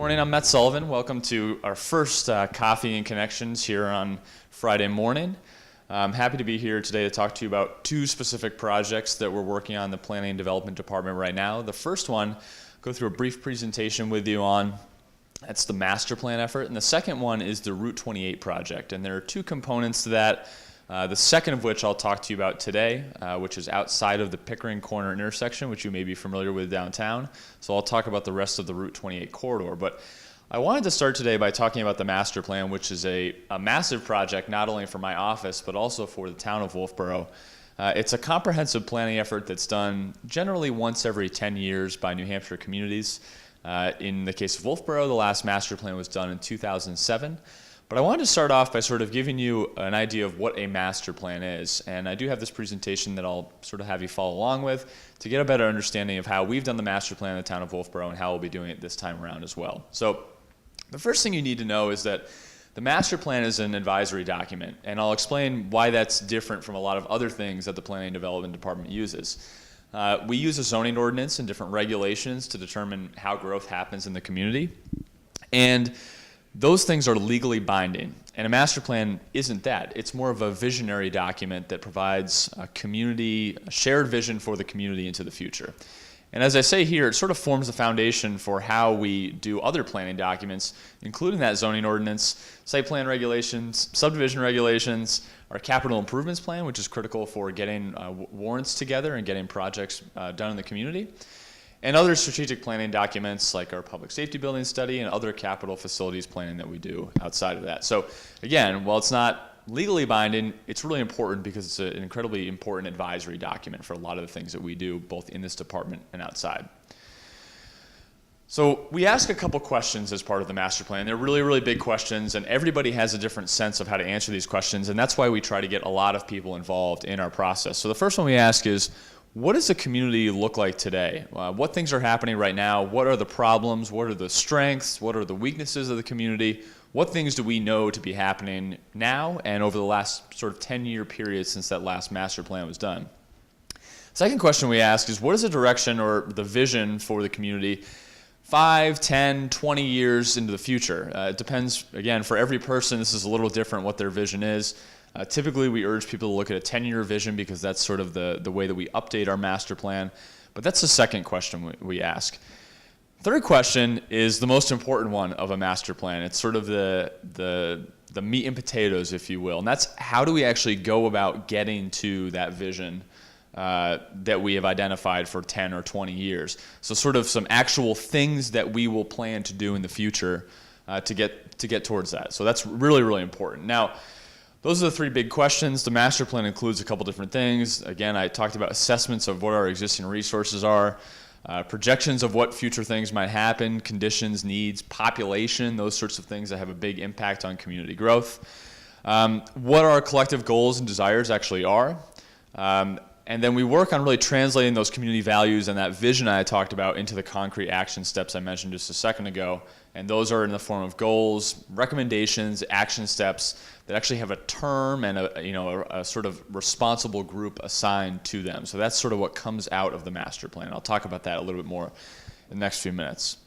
Morning, I'm Matt Sullivan. Welcome to our first Coffee and Connections here on Friday morning. I'm happy to be here today to talk to you about two specific projects that we're working on in the Planning and Development Department right now. The first one, go through a brief presentation with you on, that's the master plan effort, and the second one is the Route 28 project, and there are two components to that. The second of which I'll talk to you about today, which is outside of the Pickering Corner intersection, which you may be familiar with downtown. So I'll talk about the rest of the Route 28 corridor. But I wanted to start today by talking about the master plan, which is a massive project, not only for my office, but also for the town of Wolfeboro. It's a comprehensive planning effort that's done generally once every 10 years by New Hampshire communities. In the case of Wolfeboro, the last master plan was done in 2007. But I wanted to start off by sort of giving you an idea of what a master plan is. And I do have this presentation that I'll sort of have you follow along with to get a better understanding of how we've done the master plan in the town of Wolfeboro and how we'll be doing it this time around as well. So the first thing you need to know is that the master plan is an advisory document. And I'll explain why that's different from a lot of other things that the Planning and Development Department uses. We use a zoning ordinance and different regulations to determine how growth happens in the community. And those things are legally binding, and a master plan isn't that. It's more of a visionary document that provides a shared vision for the community into the future. And as I say here, it sort of forms the foundation for how we do other planning documents, including that zoning ordinance, site plan regulations, subdivision regulations, our capital improvements plan, which is critical for getting warrants together and getting projects done in the community, and other strategic planning documents like our public safety building study and other capital facilities planning that we do outside of that. So again, while it's not legally binding, it's really important because it's an incredibly important advisory document for a lot of the things that we do both in this department and outside. So we ask a couple questions as part of the master plan. They're really, really big questions, and everybody has a different sense of how to answer these questions, and that's why we try to get a lot of people involved in our process. So the first one we ask is, what does the community look like today? What things are happening right now? What are the problems? What are the strengths? What are the weaknesses of the community? What things do we know to be happening now and over the last sort of 10-year period since that last master plan was done? Second question we ask is, what is the direction or the vision for the community 5, 10, 20 years into the future? It depends, again, for every person, this is a little different what their vision is. Typically, we urge people to look at a 10-year vision because that's sort of the way that we update our master plan. But that's the second question we ask. Third question is the most important one of a master plan. It's sort of the meat and potatoes, if you will. And that's how do we actually go about getting to that vision that we have identified for 10 or 20 years. So sort of some actual things that we will plan to do in the future to get towards that. So that's really, really important. Now, those are the three big questions. The master plan includes a couple different things. Again, I talked about assessments of what our existing resources are, projections of what future things might happen, conditions, needs, population, those sorts of things that have a big impact on community growth, what our collective goals and desires actually are, and then we work on really translating those community values and that vision I talked about into the concrete action steps I mentioned just a second ago. And those are in the form of goals, recommendations, action steps that actually have a term and a sort of responsible group assigned to them. So that's sort of what comes out of the master plan. I'll talk about that a little bit more in the next few minutes.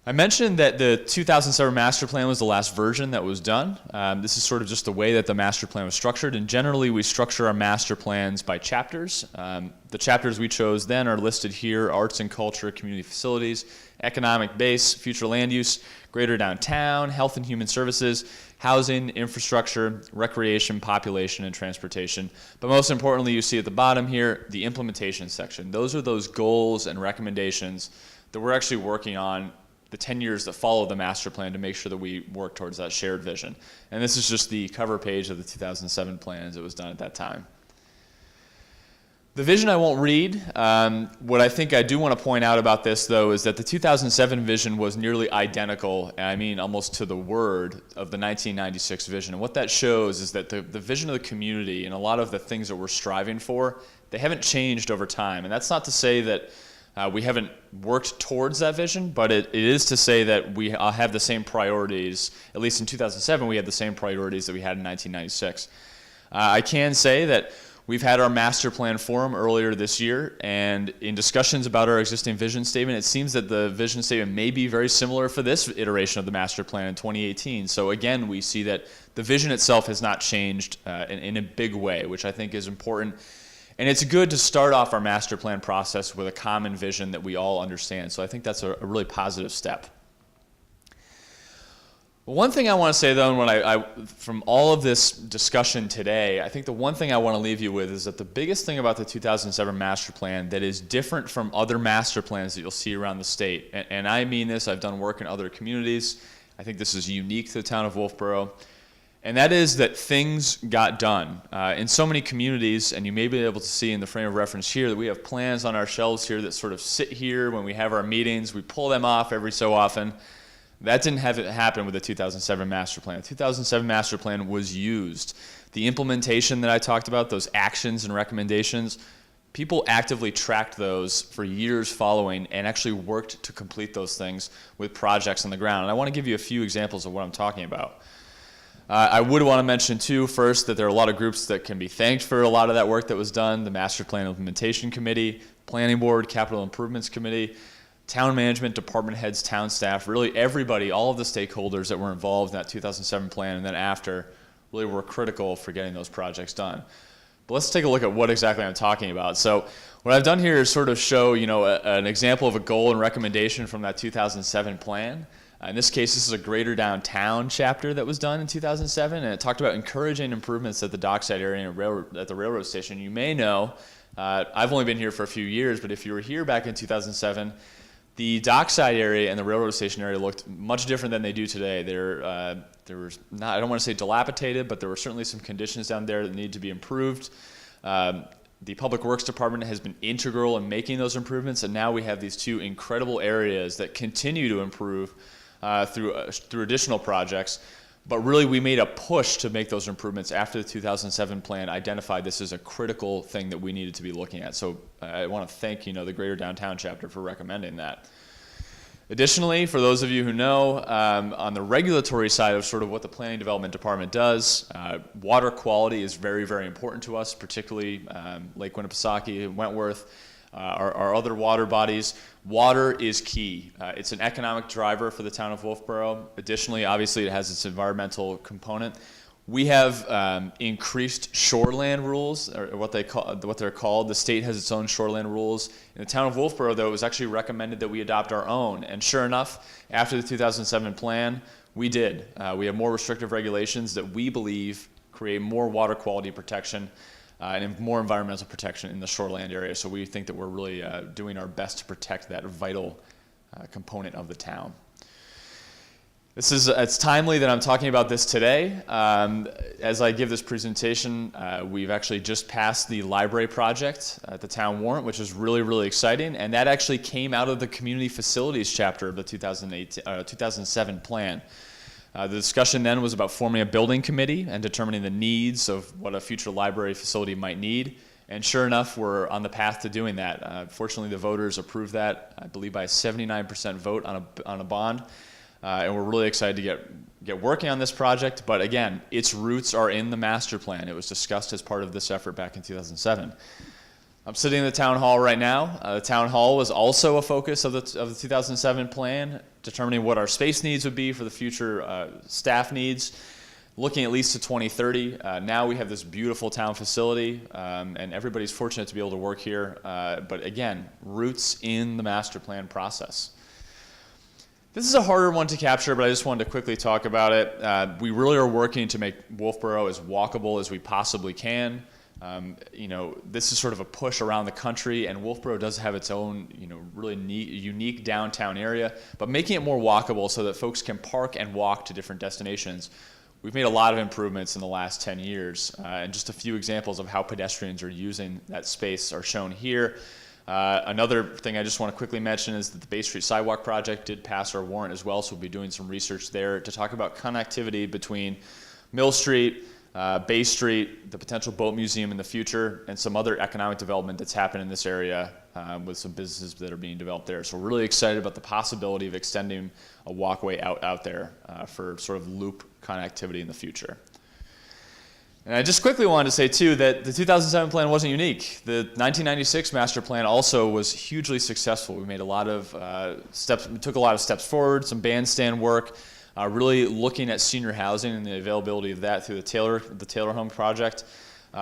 I mentioned that the 2007 master plan was the last version that was done. This is sort of just the way that the master plan was structured, and generally we structure our master plans by chapters. The chapters we chose then are listed here: arts and culture, community facilities, economic base, future land use, greater downtown, health and human services, housing, infrastructure, recreation, population, and transportation. But most importantly, you see at the bottom here, the implementation section. Those are those goals and recommendations that we're actually working on the 10 years that follow the master plan to make sure that we work towards that shared vision. And this is just the cover page of the 2007 plan as it was done at that time. The vision I won't read. What I think I do want to point out about this, though, is that the 2007 vision was nearly identical, and I mean almost to the word, of the 1996 vision. And what that shows is that the vision of the community and a lot of the things that we're striving for, they haven't changed over time. And that's not to say that we haven't worked towards that vision, but it is to say that we have the same priorities. At least in 2007, we had the same priorities that we had in 1996. I can say that We've had our master plan forum earlier this year, and in discussions about our existing vision statement, it seems that the vision statement may be very similar for this iteration of the master plan in 2018. So again, we see that the vision itself has not changed in a big way, which I think is important. And it's good to start off our master plan process with a common vision that we all understand. So I think that's a really positive step. One thing I want to say, though, when from all of this discussion today, I think the one thing I want to leave you with is that the biggest thing about the 2007 master plan that is different from other master plans that you'll see around the state, and I mean this, I've done work in other communities, I think this is unique to the town of Wolfeboro, and that is that things got done. In so many communities, and you may be able to see in the frame of reference here, that we have plans on our shelves here that sort of sit here when we have our meetings, we pull them off every so often. That didn't have it happen with the 2007 master plan. The 2007 master plan was used. The implementation that I talked about, those actions and recommendations, people actively tracked those for years following and actually worked to complete those things with projects on the ground. And I want to give you a few examples of what I'm talking about. I would want to mention, too, first, that there are a lot of groups that can be thanked for a lot of that work that was done. The Master Plan Implementation Committee, Planning Board, Capital Improvements Committee, town management, department heads, town staff, really everybody, all of the stakeholders that were involved in that 2007 plan and then after really were critical for getting those projects done. But let's take a look at what exactly I'm talking about. So what I've done here is sort of show, an example of a goal and recommendation from that 2007 plan. In this case, this is a Greater Downtown chapter that was done in 2007, and it talked about encouraging improvements at the dockside area and at the railroad station. You may know, I've only been here for a few years, but if you were here back in 2007, the dockside area and the railroad station area looked much different than they do today. There was not, I don't want to say dilapidated, but there were certainly some conditions down there that needed to be improved. The Public Works Department has been integral in making those improvements, and now we have these two incredible areas that continue to improve through additional projects. But really, we made a push to make those improvements after the 2007 plan identified this as a critical thing that we needed to be looking at. So I want to thank the Greater Downtown chapter for recommending that. Additionally, for those of you who know, on the regulatory side of sort of what the Planning Development Department does, water quality is very, very important to us, particularly Lake Winnipesaukee, Wentworth, our other water bodies. Water is key. It's an economic driver for the town of Wolfeboro. Additionally, obviously, it has its environmental component. We have increased shoreland rules, or what they're called. The state has its own shoreland rules. In the town of Wolfeboro, though, it was actually recommended that we adopt our own. And sure enough, after the 2007 plan, we did. We have more restrictive regulations that we believe create more water quality protection and more environmental protection in the shoreland area. So we think that we're really doing our best to protect that vital component of the town. It's timely that I'm talking about this today. As I give this presentation, we've actually just passed the library project at the town warrant, which is really, really exciting. And that actually came out of the community facilities chapter of the 2007 plan. The discussion then was about forming a building committee and determining the needs of what a future library facility might need. And sure enough, we're on the path to doing that. Fortunately, the voters approved that, I believe, by a 79% vote on a bond. And we're really excited to get working on this project. But again, its roots are in the master plan. It was discussed as part of this effort back in 2007. I'm sitting in the town hall right now. The town hall was also a focus of the 2007 plan, determining what our space needs would be for the future staff needs, looking at least to 2030. Now we have this beautiful town facility, and everybody's fortunate to be able to work here. But again, roots in the master plan process. This is a harder one to capture, but I just wanted to quickly talk about it. We really are working to make Wolfeboro as walkable as we possibly can. This is sort of a push around the country, and Wolfeboro does have its own, really neat, unique downtown area, but making it more walkable so that folks can park and walk to different destinations. We've made a lot of improvements in the last 10 years, and just a few examples of how pedestrians are using that space are shown here. Another thing I just want to quickly mention is that the Bay Street Sidewalk Project did pass our warrant as well, so we'll be doing some research there to talk about connectivity between Mill Street, Bay Street, the potential boat museum in the future, and some other economic development that's happened in this area with some businesses that are being developed there. So we're really excited about the possibility of extending a walkway out there for sort of loop connectivity in the future. And I just quickly wanted to say, too, that the 2007 plan wasn't unique. The 1996 master plan also was hugely successful. We made a lot of steps, we took a lot of steps forward, some bandstand work, really looking at senior housing and the availability of that through the Taylor Home Project.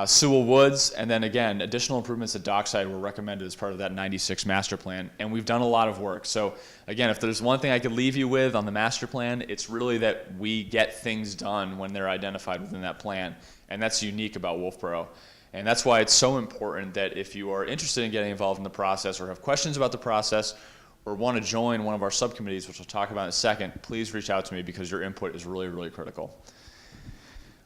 Sewell Woods, and then again, additional improvements at Dockside were recommended as part of that 96 master plan, and we've done a lot of work. So again, if there's one thing I could leave you with on the master plan, it's really that we get things done when they're identified within that plan, and that's unique about Wolfeboro. And that's why it's so important that if you are interested in getting involved in the process or have questions about the process or want to join one of our subcommittees, which we'll talk about in a second, please reach out to me because your input is really, really critical.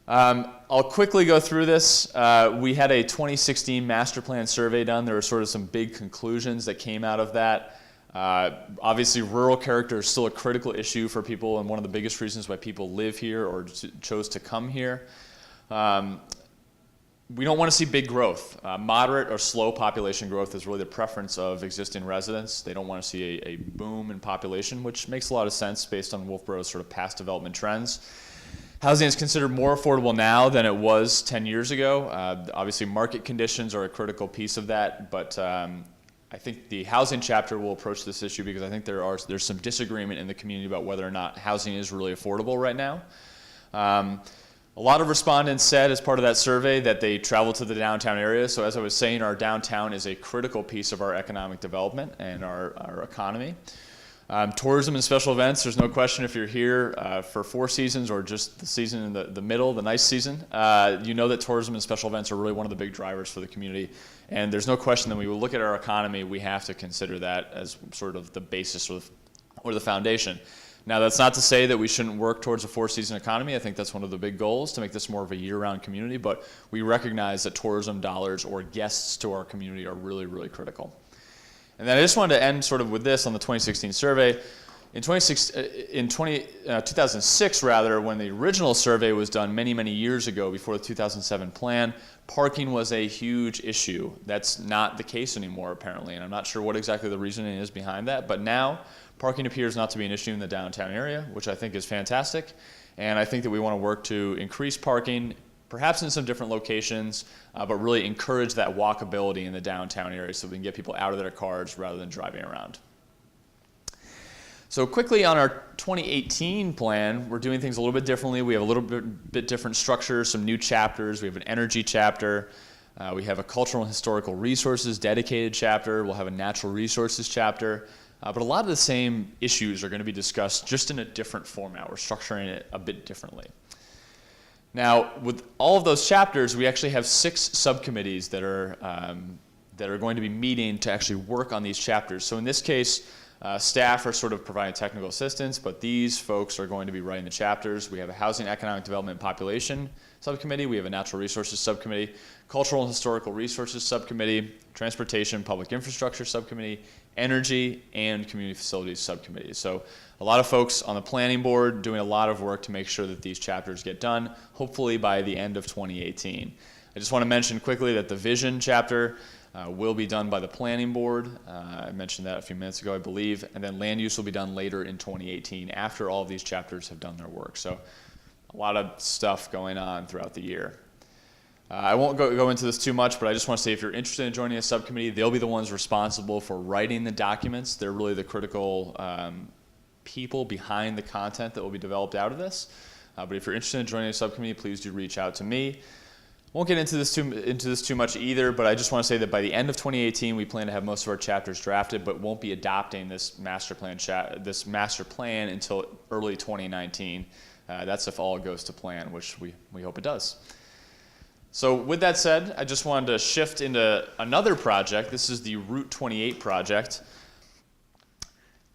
I'll quickly go through this. We had a 2016 master plan survey done. There were sort of some big conclusions that came out of that. Obviously, rural character is still a critical issue for people and one of the biggest reasons why people live here or chose to come here. We don't want to see big growth. Moderate or slow population growth is really the preference of existing residents. They don't want to see a boom in population, which makes a lot of sense based on Wolfeboro's sort of past development trends. Housing is considered more affordable now than it was 10 years ago. Obviously, market conditions are a critical piece of that, but I think the housing chapter will approach this issue because I think there's some disagreement in the community about whether or not housing is really affordable right now. A lot of respondents said as part of that survey that they travel to the downtown area. So as I was saying, our downtown is a critical piece of our economic development and our economy. Tourism and special events, there's no question if you're here for 4 seasons or just the season in the middle, the nice season, you know that tourism and special events are really one of the big drivers for the community. And there's no question that when we look at our economy, we have to consider that as sort of the basis or the foundation. Now, that's not to say that we shouldn't work towards a 4-season economy. I think that's one of the big goals, to make this more of a year-round community. But we recognize that tourism dollars or guests to our community are really, really critical. And then I just wanted to end sort of with this on the 2016 survey. In 2006, rather, when the original survey was done many, many years ago before the 2007 plan, parking was a huge issue. That's not the case anymore, apparently, and I'm not sure what exactly the reasoning is behind that, but now parking appears not to be an issue in the downtown area, which I think is fantastic, and I think that we want to work to increase parking, perhaps in some different locations, but really encourage that walkability in the downtown area so we can get people out of their cars rather than driving around. So quickly on our 2018 plan, we're doing things a little bit differently. We have a little bit different structure, some new chapters. We have an energy chapter. We have a cultural and historical resources dedicated chapter. We'll have a natural resources chapter. But a lot of the same issues are going to be discussed just in a different format. We're structuring it a bit differently. Now, with all of those chapters, we actually have 6 subcommittees that are going to be meeting to actually work on these chapters. So in this case, staff are sort of providing technical assistance, but these folks are going to be writing the chapters. We have a Housing, Economic Development, and Population subcommittee. We have a Natural Resources subcommittee, Cultural and Historical Resources subcommittee, Transportation, Public Infrastructure subcommittee, Energy, and Community Facilities subcommittee. So a lot of folks on the planning board doing a lot of work to make sure that these chapters get done, hopefully by the end of 2018. I just want to mention quickly that the Vision chapter will be done by the planning board. I mentioned that a few minutes ago, I believe. And then land use will be done later in 2018 after all of these chapters have done their work. So a lot of stuff going on throughout the year. I won't go into this too much, but I just want to say if you're interested in joining a subcommittee, they'll be the ones responsible for writing the documents. They're really the critical people behind the content that will be developed out of this. But if you're interested in joining a subcommittee, please do reach out to me. Won't get into this too much either, but I just want to say that by the end of 2018, we plan to have most of our chapters drafted, but won't be adopting this master plan until early 2019. That's if all goes to plan, which we hope it does. So with that said, I just wanted to shift into another project. This is the Route 28 project.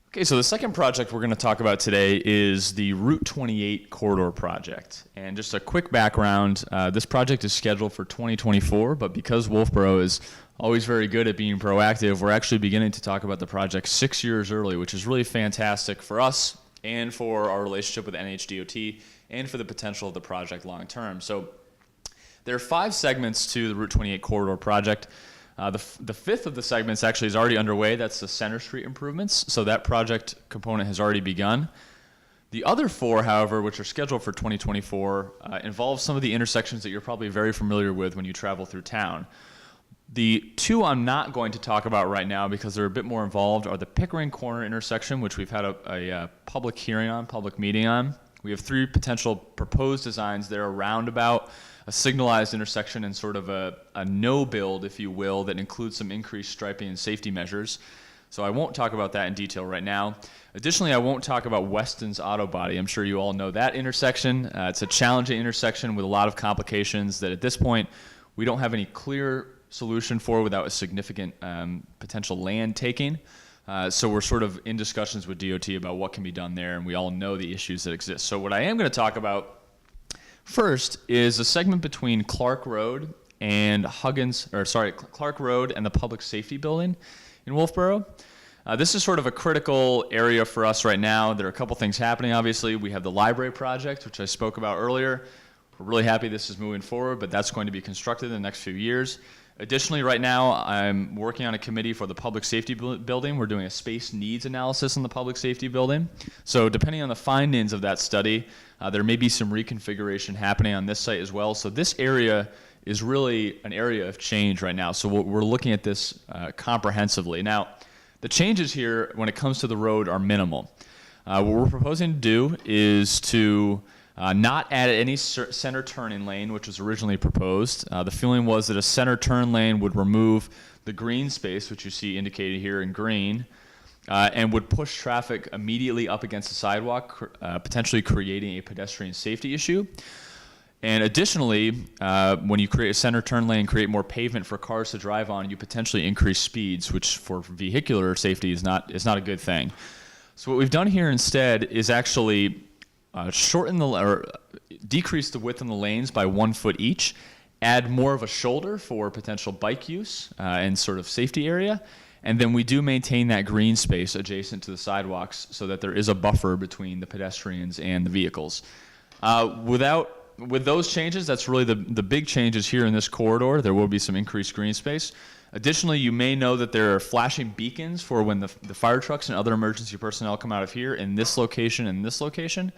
Okay, so the second project we're going to talk about today is the Route 28 corridor project. And just a quick background, this project is scheduled for 2024, but because Wolfeboro is always very good at being proactive, we're actually beginning to talk about the project 6 years early, which is really fantastic for us and for our relationship with NHDOT and for the potential of the project long term. So there are 5 segments to the Route 28 corridor project. The 5th of the segments actually is already underway. That's the Center Street improvements. So that project component has already begun. The other 4, however, which are scheduled for 2024, involve some of the intersections that you're probably very familiar with when you travel through town. The 2 I'm not going to talk about right now because they're a bit more involved are the Pickering Corner intersection, which we've had a public hearing on, public meeting on. We have 3 potential proposed designs there: a roundabout, a signalized intersection, and sort of a no build, if you will, that includes some increased striping and safety measures. So I won't talk about that in detail right now. Additionally, I won't talk about Weston's Auto Body. I'm sure you all know that intersection. It's a challenging intersection with a lot of complications that at this point we don't have any clear solution for without a significant potential land taking. So we're sort of in discussions with DOT about what can be done there, and we all know the issues that exist. So what I am going to talk about first is a segment between Clark Road and Clark Road and the Public Safety Building in Wolfeboro. This is sort of a critical area for us right now. There are a couple things happening, obviously. We have the library project, which I spoke about earlier. We're really happy this is moving forward, but that's going to be constructed in the next few years. Additionally, right now, I'm working on a committee for the Public Safety Building. We're doing a space needs analysis in the Public Safety Building. So depending on the findings of that study, there may be some reconfiguration happening on this site as well. So this area is really an area of change right now. So we're looking at this comprehensively. Now, the changes here when it comes to the road are minimal. What we're proposing to do is to not add any center turning lane, which was originally proposed. The feeling was that a center turn lane would remove the green space, which you see indicated here in green, and would push traffic immediately up against the sidewalk, potentially creating a pedestrian safety issue. And additionally, when you create a center turn lane, create more pavement for cars to drive on, you potentially increase speeds, which for vehicular safety is not a good thing. So what we've done here instead is actually decrease the width in the lanes by 1 foot each, add more of a shoulder for potential bike use and sort of safety area, and then we do maintain that green space adjacent to the sidewalks so that there is a buffer between the pedestrians and the vehicles. With those changes, that's really the big changes here in this corridor. There will be some increased green space. Additionally, you may know that there are flashing beacons for when the fire trucks and other emergency personnel come out of here in this location and this location.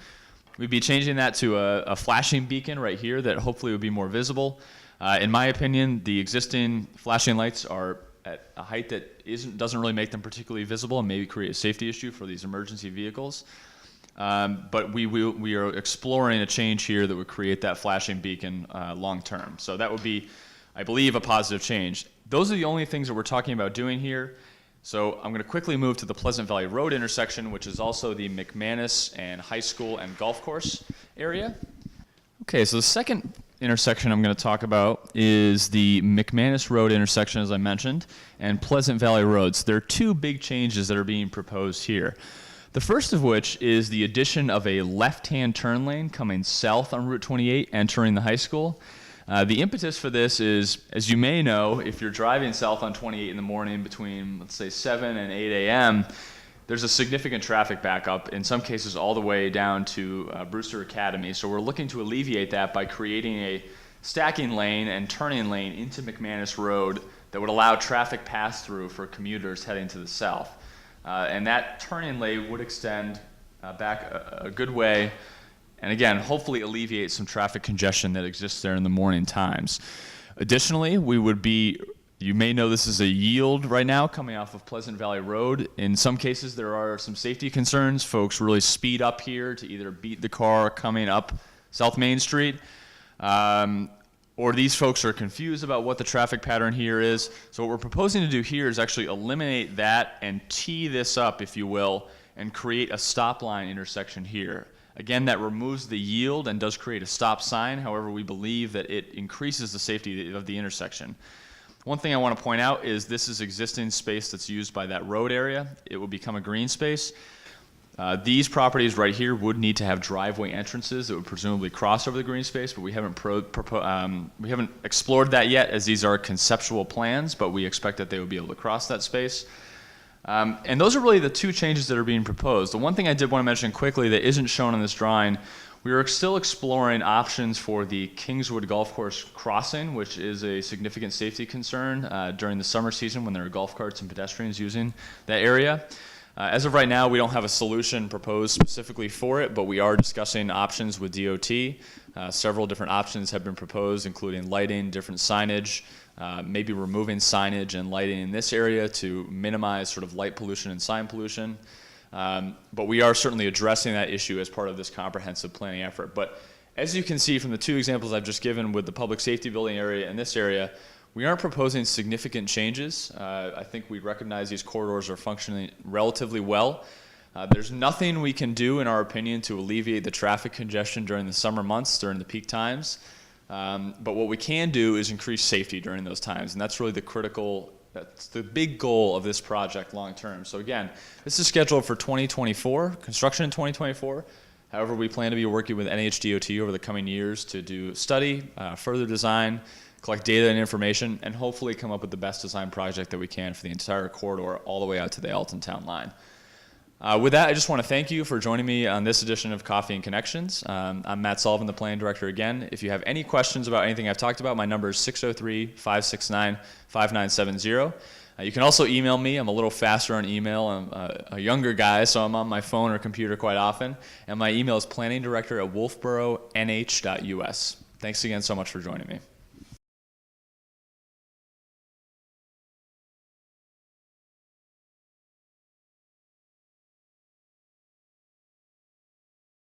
We'd be changing that to a flashing beacon right here that hopefully would be more visible. In my opinion, the existing flashing lights are at a height that doesn't really make them particularly visible and maybe create a safety issue for these emergency vehicles. But we are exploring a change here that would create that flashing beacon long term. So that would be, I believe, a positive change. Those are the only things that we're talking about doing here. So I'm going to quickly move to the Pleasant Valley Road intersection, which is also the McManus and High School and Golf Course area. Okay, so the second intersection I'm going to talk about is the McManus Road intersection, as I mentioned, and Pleasant Valley Roads. There are 2 big changes that are being proposed here. The first of which is the addition of a left-hand turn lane coming south on Route 28, entering the high school. The impetus for this is, as you may know, if you're driving south on 28 in the morning between, let's say, 7 and 8 a.m., there's a significant traffic backup, in some cases all the way down to Brewster Academy. So we're looking to alleviate that by creating a stacking lane and turning lane into McManus Road that would allow traffic pass-through for commuters heading to the south. And that turning lane would extend back a good way, and again, hopefully alleviate some traffic congestion that exists there in the morning times. Additionally, you may know this is a yield right now coming off of Pleasant Valley Road. In some cases, there are some safety concerns. Folks really speed up here to either beat the car coming up South Main Street, or these folks are confused about what the traffic pattern here is. So what we're proposing to do here is actually eliminate that and tee this up, if you will, and create a stop line intersection here. Again, that removes the yield and does create a stop sign. However, we believe that it increases the safety of the intersection. One thing I want to point out is this is existing space that's used by that road area. It will become a green space. These properties right here would need to have driveway entrances that would presumably cross over the green space, but we haven't explored that yet, as these are conceptual plans, but we expect that they would be able to cross that space. And those are really the 2 changes that are being proposed. The one thing I did want to mention quickly that isn't shown on this drawing, we are still exploring options for the Kingswood Golf Course crossing, which is a significant safety concern during the summer season when there are golf carts and pedestrians using that area. As of right now, we don't have a solution proposed specifically for it, but we are discussing options with DOT. Several different options have been proposed, including lighting, different signage, maybe removing signage and lighting in this area to minimize sort of light pollution and sign pollution. But we are certainly addressing that issue as part of this comprehensive planning effort. But as you can see from the two examples I've just given with the public safety building area and this area, we aren't proposing significant changes. I think we recognize these corridors are functioning relatively well. There's nothing we can do, in our opinion, to alleviate the traffic congestion during the summer months, during the peak times. But what we can do is increase safety during those times, and that's really that's the big goal of this project long term. So again, this is scheduled for 2024, construction in 2024. However, we plan to be working with NHDOT over the coming years to do study, further design, collect data and information, and hopefully come up with the best design project that we can for the entire corridor all the way out to the Alton Town line. With that, I just want to thank you for joining me on this edition of Coffee and Connections. I'm Matt Sullivan, the Planning Director again. If you have any questions about anything I've talked about, my number is 603-569-5970. You can also email me. I'm a little faster on email. I'm a younger guy, so I'm on my phone or computer quite often. And my email is planningdirector@wolfeboronh.us. Thanks again so much for joining me.